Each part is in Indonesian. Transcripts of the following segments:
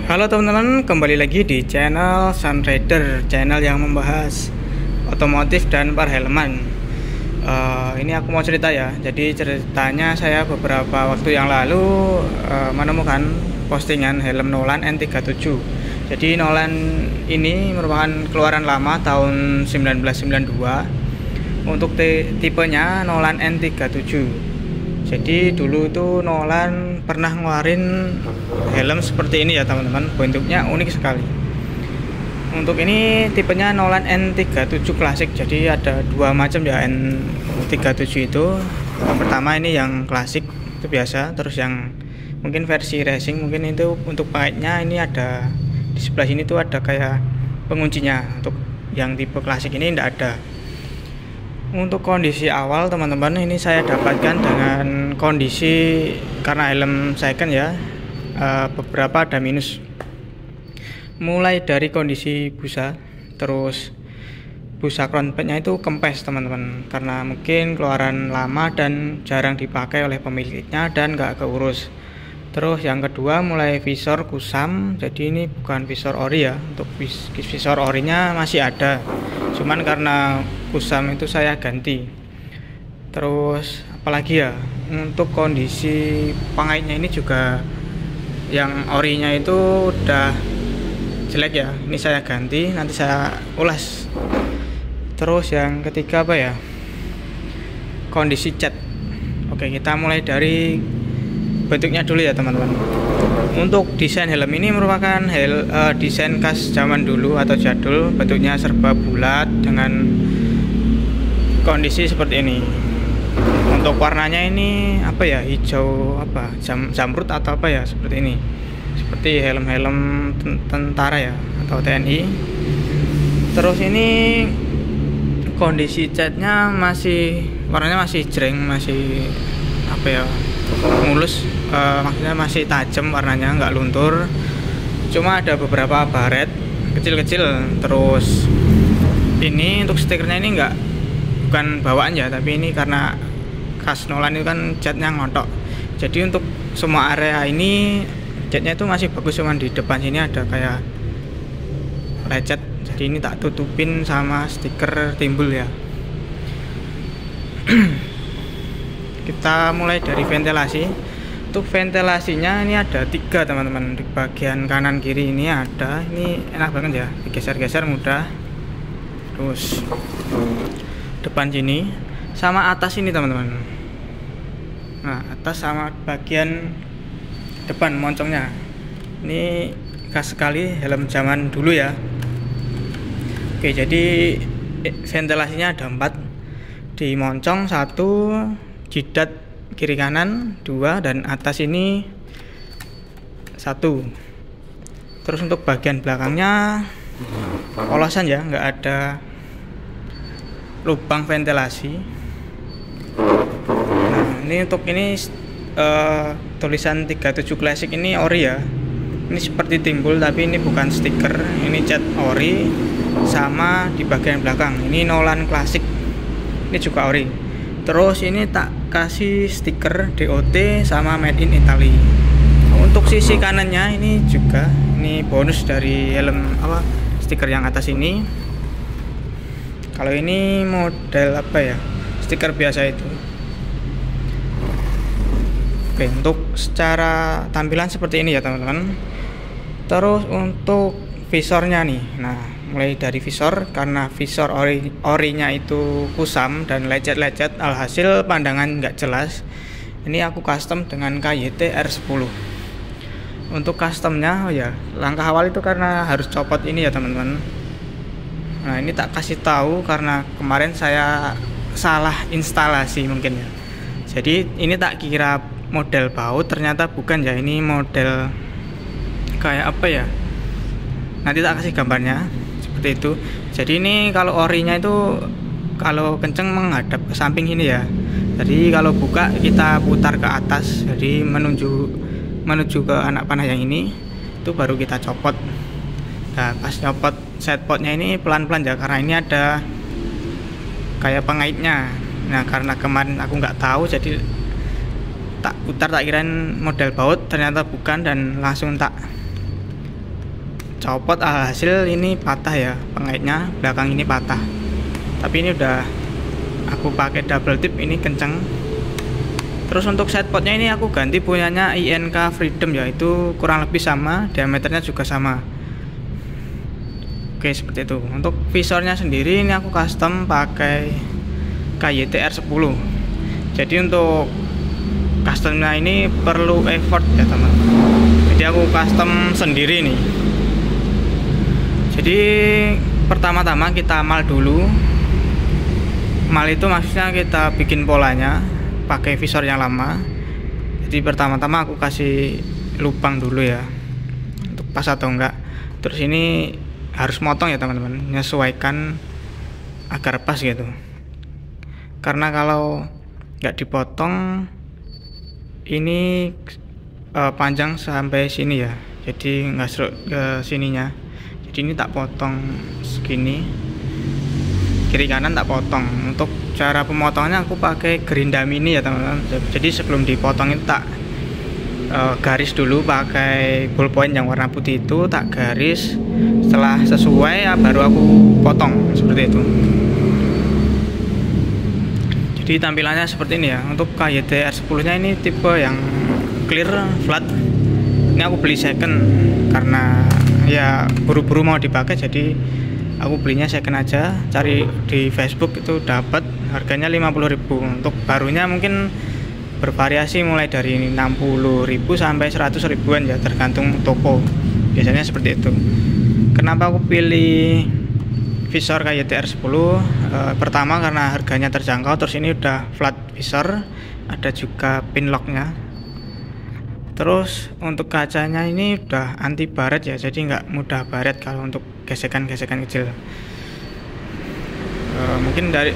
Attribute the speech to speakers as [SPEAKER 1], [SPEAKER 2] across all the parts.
[SPEAKER 1] Halo teman-teman, kembali lagi di channel Sunrider, channel yang membahas otomotif dan perfilman. Ini aku mau cerita ya. Jadi ceritanya saya beberapa waktu yang lalu menemukan postingan helm Nolan N37. Jadi Nolan ini merupakan keluaran lama tahun 1992 untuk tipenya Nolan N37. Jadi dulu itu Nolan pernah ngeluarin helm seperti ini ya teman-teman, bentuknya unik sekali. Untuk ini tipenya Nolan N37 klasik, jadi ada dua macam ya N37 itu. Yang pertama ini yang klasik itu biasa, terus yang mungkin versi racing mungkin itu untuk paketnya ini ada di sebelah sini tuh ada kayak penguncinya. Untuk yang tipe klasik ini tidak ada. Untuk kondisi awal teman-teman ini saya dapatkan dengan kondisi karena helm second ya, beberapa ada minus, mulai dari kondisi busa, terus busa crown padnya itu kempes teman-teman, karena mungkin keluaran lama dan jarang dipakai oleh pemiliknya dan gak keurus. Terus yang kedua mulai visor kusam, jadi ini bukan visor ori ya, untuk visor orinya masih ada, cuman karena kusam itu saya ganti. Terus apalagi ya, untuk kondisi pengaitnya ini juga yang orinya itu udah jelek ya, ini saya ganti, nanti saya ulas. Terus yang ketiga apa ya, kondisi cat. Oke, kita mulai dari bentuknya dulu ya teman-teman. Untuk desain helm ini merupakan desain khas zaman dulu atau jadul, bentuknya serba bulat dengan kondisi seperti ini. Untuk warnanya ini apa ya, hijau apa, jamrut atau apa ya, seperti ini, seperti helm-helm tentara ya atau TNI. Terus ini kondisi catnya masih, warnanya masih jreng, masih apa ya, mulus, maksudnya masih tajam warnanya, nggak luntur, cuma ada beberapa baret kecil-kecil. Terus ini untuk stikernya ini bukan bawaan ya, tapi ini karena khas Nolan itu kan catnya ngotok, jadi untuk semua area ini catnya itu masih bagus, cuman di depan sini ada kayak lecet, jadi ini tak tutupin sama stiker timbul ya. Kita mulai dari ventilasi. Untuk ventilasinya ini ada 3 teman-teman, di bagian kanan kiri ini ada, ini enak banget ya, digeser-geser mudah. Terus depan sini sama atas ini teman-teman, nah atas sama bagian depan moncongnya, ini khas sekali helm zaman dulu ya. Oke, jadi ventilasinya ada 4 di moncong, 1 jidat kiri kanan 2, dan atas ini 1. Terus untuk bagian belakangnya polosan ya, nggak ada lubang ventilasi. Nah ini untuk ini tulisan 37 Classic ini ori ya, ini seperti timbul tapi ini bukan stiker, ini cat ori. Sama di bagian belakang ini Nolan Classic, ini juga ori. Terus ini tak kasih stiker DOT sama Made in Italy. Untuk sisi kanannya ini juga, ini bonus dari helm apa, stiker yang atas ini. Kalau ini model apa ya, stiker biasa itu. Oke, untuk secara tampilan seperti ini ya teman-teman. Terus untuk visornya nih, nah mulai dari visor, karena visor orinya itu kusam dan lecet-lecet, alhasil pandangan nggak jelas. Ini aku custom dengan KYT R10. Untuk customnya, oh ya, langkah awal itu karena harus copot ini ya teman-teman. Nah ini tak kasih tahu karena kemarin saya salah instalasi mungkin ya. Jadi ini tak kira model baut, ternyata bukan ya, ini model kayak apa ya, nanti tak kasih gambarnya seperti itu. Jadi ini kalau orinya itu kalau kenceng menghadap ke samping ini ya, jadi kalau buka kita putar ke atas, jadi menuju ke anak panah yang ini, itu baru kita copot. Nah pas nyopot setpotnya ini pelan-pelan ya, karena ini ada kayak pengaitnya. Nah karena kemarin aku nggak tahu, jadi tak putar, tak kirain model baut, ternyata bukan, dan langsung tak copot, alhasil ini patah ya, pengaitnya belakang ini patah. Tapi ini udah aku pakai double tip, ini kenceng. Terus untuk setpotnya ini aku ganti punyanya INK Freedom ya, itu kurang lebih sama, diameternya juga sama. Oke, seperti itu. Untuk visornya sendiri ini aku custom pakai KYT R10. Jadi untuk customnya ini perlu effort ya teman-teman. Jadi aku custom sendiri nih. Jadi pertama-tama kita mal dulu. Mal itu maksudnya kita bikin polanya pakai visor yang lama. Jadi pertama-tama aku kasih lubang dulu ya, untuk pas atau enggak. Terus ini harus motong ya teman-teman, menyesuaikan agar pas gitu. Karena kalau nggak dipotong ini panjang sampai sini ya, jadi nggak serut ke sininya. Jadi ini tak potong segini, kiri kanan tak potong. Untuk cara pemotongannya aku pakai gerinda mini ya teman-teman. Jadi sebelum dipotong itu tak garis dulu pakai ballpoint yang warna putih itu, tak garis. Setelah sesuai ya baru aku potong seperti itu. Jadi tampilannya seperti ini ya. Untuk KYT R10 nya ini tipe yang clear flat. Ini aku beli second karena ya buru-buru mau dipakai, jadi aku belinya second aja. Cari di Facebook itu dapat, harganya 50.000. Untuk barunya mungkin bervariasi mulai dari 60.000 sampai 100 ribuan ya, tergantung toko. Biasanya seperti itu. Kenapa aku pilih visor KYT R10? Pertama karena harganya terjangkau, terus ini udah flat visor, ada juga pin locknya. Terus untuk kacanya ini udah anti baret ya, jadi nggak mudah baret kalau untuk gesekan-gesekan kecil.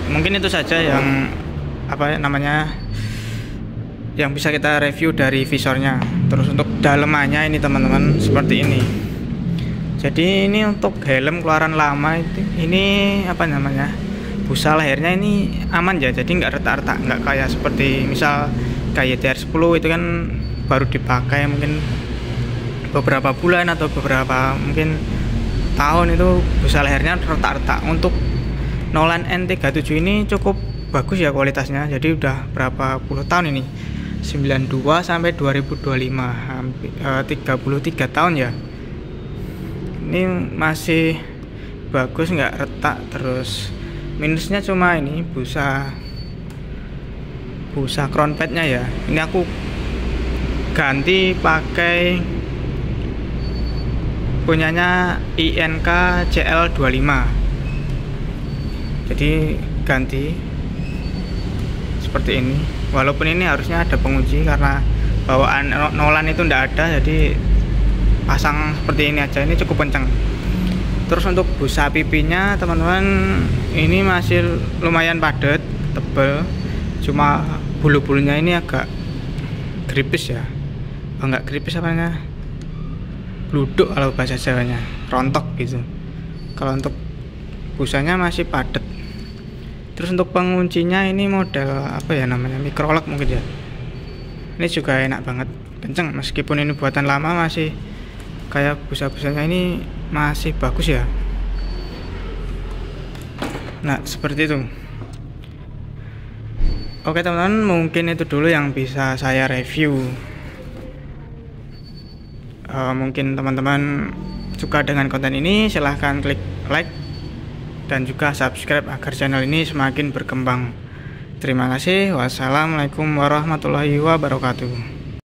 [SPEAKER 1] Mungkin itu saja yang yang bisa kita review dari visornya. Terus untuk dalemannya ini teman-teman seperti ini. Jadi ini untuk helm keluaran lama itu, ini busa lehernya ini aman ya, jadi nggak retak-retak, nggak kayak seperti misal KYT R10 itu kan baru dipakai mungkin beberapa bulan atau beberapa mungkin tahun, itu busa lehernya retak-retak. Untuk Nolan N37 ini cukup bagus ya kualitasnya, jadi udah berapa puluh tahun ini, 92 sampai 2025, hampir 33 tahun ya. Ini masih bagus, nggak retak. Terus minusnya cuma ini busa crown padnya ya, ini aku ganti pakai punyanya INK CL25. Jadi ganti seperti ini. Walaupun ini harusnya ada pengunci, karena bawaan Nolan itu ndak ada, jadi pasang seperti ini aja. Ini cukup kencang. Terus untuk busa pipinya teman-teman, ini masih lumayan padat, tebal. Cuma bulu-bulunya ini agak gripis ya. Enggak gripis apanya, bluduk kalau bahasa Jawanya, rontok gitu. Kalau untuk busanya masih padat. Terus untuk penguncinya ini model microlock mungkin ya. Ini juga enak banget, kenceng. Meskipun ini buatan lama, masih kayak busa-busanya ini masih bagus ya. Nah seperti itu. Oke teman-teman, mungkin itu dulu yang bisa saya review. Mungkin teman-teman suka dengan konten ini, silahkan klik like dan juga subscribe agar channel ini semakin berkembang. Terima kasih. Wassalamualaikum warahmatullahi wabarakatuh.